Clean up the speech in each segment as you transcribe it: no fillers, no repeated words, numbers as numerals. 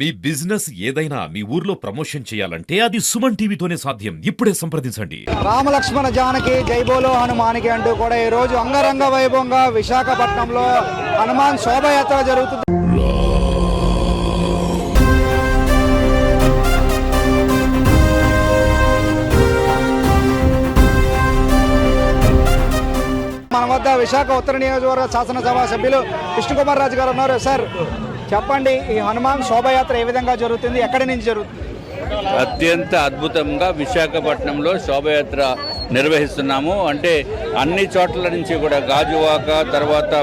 మీ business ఏదైనా మీ ఊర్లో promotion చేయాలంటే అది సుమన్ టీవీతోనే సాధ్యం. ఇప్పుడే సంప్రదించండి. రామలక్ష్మణ జానకి జైబోలో హనుమానికి అంటూ కూడా ఈ రోజు అంగరంగ వైభవంగా విశాఖపట్నంలో హనుమాన్ శోభయాత్ర జరుగుతుంది. మన వద్ద విశాఖ ఉత్తర నియోజకవర్గ శాసనసభ సభ్యులు విష్ణుకుమార్ రాజు గారు ఉన్నారు. సార్ చెప్పండి, ఈ హనుమాన్ శోభయాత్ర ఏ విధంగా జరుగుతుంది, ఎక్కడి నుంచి జరుగుతుంది? అత్యంత అద్భుతంగా విశాఖపట్నంలో శోభయాత్ర నిర్వహిస్తున్నాము. అంటే అన్ని చోట్ల నుంచి కూడా గాజువాక, తర్వాత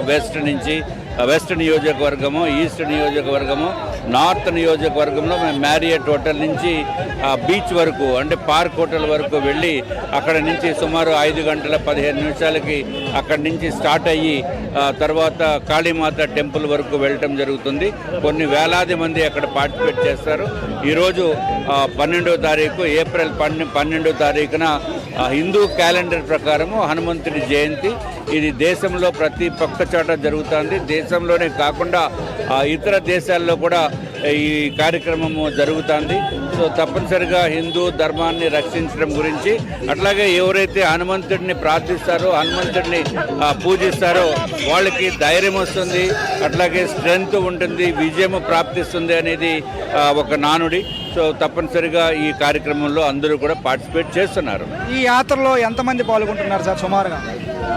వెస్ట్ నియోజకవర్గము, ఈస్ట్ నియోజకవర్గము, నార్త్ నియోజకవర్గంలో మేము మ్యారియట్ హోటల్ నుంచి బీచ్ వరకు అంటే పార్క్ హోటల్ వరకు వెళ్ళి అక్కడ నుంచి సుమారు 5 గంటల 15 నిమిషాలకి అక్కడి నుంచి స్టార్ట్ అయ్యి తర్వాత కాళీమాత టెంపుల్ వరకు వెళ్ళటం జరుగుతుంది. కొన్ని వేలాది మంది అక్కడ పార్టిసిపేట్ చేస్తారు. ఈరోజు 12వ తారీఖు ఏప్రిల్ 12వ తారీఖున హిందూ క్యాలెండర్ ప్రకారము హనుమంతుడి జయంతి. ఇది దేశంలో ప్రతి పక్క చోట జరుగుతుంది. దేశంలోనే కాకుండా ఇతర దేశాల్లో కూడా ఈ కార్యక్రమము జరుగుతుంది. సో తప్పనిసరిగా హిందూ ధర్మాన్ని రక్షించడం గురించి, అట్లాగే ఎవరైతే హనుమంతుడిని ప్రార్థిస్తారో, హనుమంతుడిని పూజిస్తారో వాళ్ళకి ధైర్యం వస్తుంది, అట్లాగే స్ట్రెంగ్త్ ఉంటుంది, విజయం ప్రాప్తిస్తుంది అనేది ఒక నానుడి. సో తప్పనిసరిగా ఈ కార్యక్రమంలో అందరూ కూడా పార్టిసిపేట్ చేస్తున్నారు. ఈ యాత్రలో ఎంతమంది పాల్గొంటున్నారు సార్ సుమారుగా?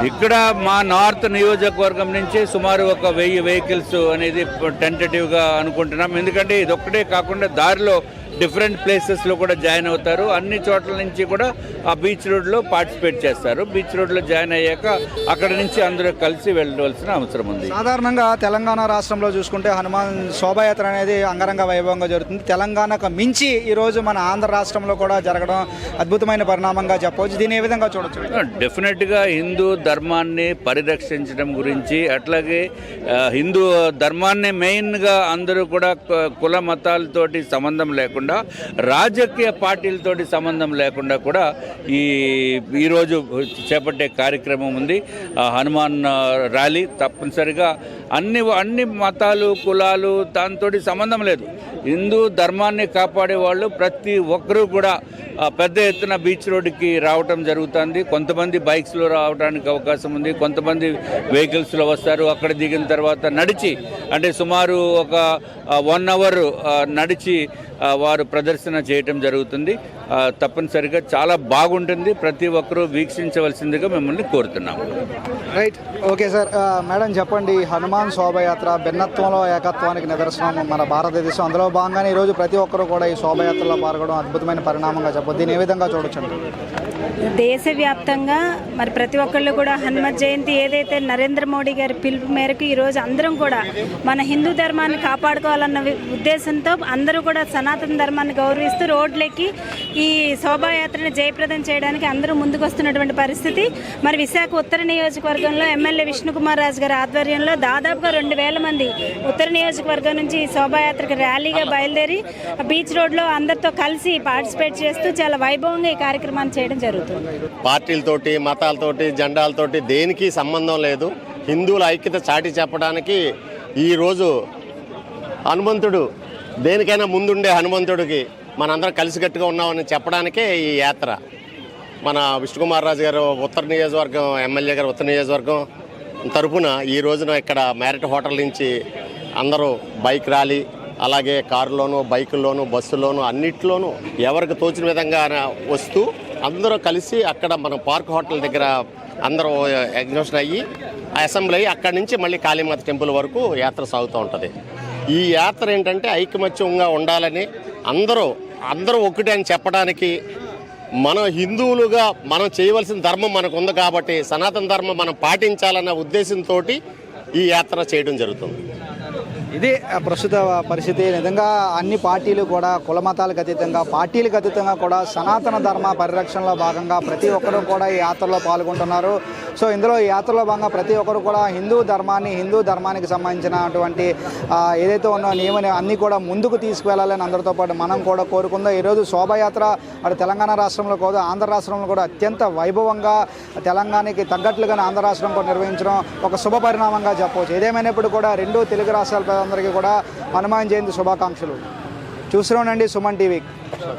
ఇక్కడ మా నార్త్ నియోజకవర్గం నుంచి సుమారు ఒక 1000 వెహికల్స్ అనేది టెంటేటివ్గా అనుకుంటున్నాం. ఎందుకంటే ఇది ఒక్కటే కాకుండా దారిలో డిఫరెంట్ ప్లేసెస్లో కూడా జాయిన్ అవుతారు. అన్ని చోట్ల నుంచి కూడా ఆ బీచ్ రోడ్లో పార్టిసిపేట్ చేస్తారు. బీచ్ రోడ్లో జాయిన్ అయ్యాక అక్కడ నుంచి అందరూ కలిసి వెళ్ళవలసిన అవసరం ఉంది. సాధారణంగా తెలంగాణ రాష్ట్రంలో చూసుకుంటే హనుమాన్ శోభాయాత్ర అనేది అంగరంగ వైభవంగా జరుగుతుంది. తెలంగాణకు మించి ఈరోజు మన ఆంధ్ర రాష్ట్రంలో కూడా జరగడం అద్భుతమైన పరిణామంగా చెప్పవచ్చు. దీన్ని ఏ విధంగా చూడొచ్చు? డెఫినెట్గా హిందూ ధర్మాన్ని పరిరక్షించడం గురించి, అట్లాగే హిందూ ధర్మాన్ని మెయిన్గా అందరూ కూడా కుల మతాలతోటి సంబంధం లేకుండా, రాజకీయ పార్టీలతోటి సంబంధం లేకుండా కూడా ఈరోజు చేపట్టే కార్యక్రమం ఉంది. హనుమాన్ ర్యాలీ తప్పనిసరిగా అన్ని మతాలు, కులాలు దాంతో సంబంధం లేదు. హిందూ ధర్మాన్ని కాపాడే వాళ్ళు ప్రతి ఒక్కరూ కూడా పెద్ద ఎత్తున బీచ్ రోడ్డుకి రావటం జరుగుతుంది. కొంతమంది బైక్స్లో రావడానికి అవకాశం ఉంది, కొంతమంది వెహికల్స్లో వస్తారు. అక్కడ దిగిన తర్వాత నడిచి, అంటే సుమారు ఒక 1 అవర్ నడిచి వారు ప్రదర్శన చేయటం జరుగుతుంది. తప్పనిసరిగా చాలా బాగుంటుంది. ప్రతి ఒక్కరూ వీక్షించవలసిందిగా మిమ్మల్ని కోరుతున్నాము. Right, okay sir. మేడం చెప్పండి, హనుమాన్ శోభయాత్ర భిన్నత్వంలో ఏకత్వానికి నిదర్శనం మన భారతదేశం. అందులో భాగంగానే ఈరోజు ప్రతి ఒక్కరూ కూడా ఈ శోభయాత్రలో పాల్గొనడం అద్భుతమైన పరిణామంగా చెప్పొచ్చు. దీన్ని ఏ విధంగా చూడొచ్చండి? దేశవ్యాప్తంగా మరి ప్రతి ఒక్కళ్ళు కూడా హనుమత్ జయంతి ఏదైతే నరేంద్ర మోడీ గారి పిలుపు మేరకు ఈరోజు అందరం కూడా మన హిందూ ధర్మాన్ని కాపాడుకోవాలన్న ఉద్దేశంతో అందరూ కూడా సనాతన ధర్మాన్ని గౌరవిస్తూ రోడ్లెక్కి ఈ శోభాయాత్రను జయప్రదం చేయడానికి అందరూ ముందుకు వస్తున్నటువంటి పరిస్థితి. మరి విశాఖ ఉత్తర నియోజకవర్గంలో ఎమ్మెల్యే విష్ణుకుమార్ రాజు గారి ఆధ్వర్యంలో దాదాపుగా 2000 మంది ఉత్తర నియోజకవర్గం నుంచి ఈ శోభాయాత్రకు ర్యాలీగా బయలుదేరి బీచ్ రోడ్లో అందరితో కలిసి పార్టిసిపేట్ చేస్తూ చాలా వైభవంగా ఈ కార్యక్రమాన్ని చేయడం జరుగుతుంది. పార్టీలతోటి, మతాలతోటి, జెండాలతోటి దేనికి సంబంధం లేదు. హిందువుల ఐక్యత చాటి చెప్పడానికి ఈరోజు హనుమంతుడు, దేనికైనా ముందుండే హనుమంతుడికి మనందరం కలిసికట్టుగా ఉన్నామని చెప్పడానికే ఈ యాత్ర. మన విష్ణుకుమార్ రాజు గారు ఉత్తర నియోజకవర్గం ఎమ్మెల్యే గారు ఉత్తర నియోజకవర్గం తరఫున ఈ రోజున ఇక్కడ మ్యారిట్ హోటల్ నుంచి అందరూ బైక్ ర్యాలీ, అలాగే కారులోను, బైకుల్లోను, బస్సుల్లోను, అన్నిట్లోనూ ఎవరికి తోచిన విధంగా వస్తూ అందరూ కలిసి అక్కడ మన పార్క్ హోటల్ దగ్గర అందరూ ఎగ్జిబిషన్ అయ్యి అసెంబ్లీ అయ్యి అక్కడి నుంచి మళ్ళీ కాళీమాత టెంపుల్ వరకు యాత్ర సాగుతూ ఉంటుంది. ఈ యాత్ర ఏంటంటే ఐకమత్యంగా ఉండాలని, అందరూ ఒకటి అని చెప్పడానికి, మనం హిందువులుగా మనం చేయవలసిన ధర్మం మనకు ఉంది కాబట్టి సనాతన ధర్మం మనం పాటించాలన్న ఉద్దేశంతో ఈ యాత్ర చేయడం జరుగుతుంది. ఇది ప్రస్తుత పరిస్థితి. నిజంగా అన్ని పార్టీలు కూడా కుల మతాలకు అతీతంగా, పార్టీలకు అతీతంగా కూడా సనాతన ధర్మ పరిరక్షణలో భాగంగా ప్రతి ఒక్కరూ కూడా ఈ యాత్రలో పాల్గొంటున్నారు. సో ఇందులో ఈ యాత్రలో భాగంగా ప్రతి ఒక్కరు కూడా హిందూ ధర్మానికి సంబంధించినటువంటి ఏదైతే ఉన్న నియమాన్ని అన్నీ కూడా ముందుకు తీసుకువెళ్ళాలని అందరితో పాటు మనం కూడా కోరుకుందాం. ఈరోజు శోభాయాత్ర అటు తెలంగాణ రాష్ట్రంలో కూడా ఆంధ్ర రాష్ట్రంలో కూడా అత్యంత వైభవంగా తెలంగాణకి తగ్గట్లుగానే ఆంధ్ర రాష్ట్రం కూడా నిర్వహించడం ఒక శుభ పరిణామంగా చెప్పవచ్చు. ఏదేమైనప్పుడు కూడా 2 తెలుగు రాష్ట్రాల ప్రజలందరికీ కూడా హనుమాన్ జయంతి శుభాకాంక్షలు. చూస్తూనే ఉండండి సుమన్ టీవీ.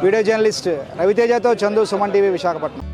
వీడియో జర్నలిస్ట్ రవితేజతో చందు, సుమన్ టీవీ, విశాఖపట్నం.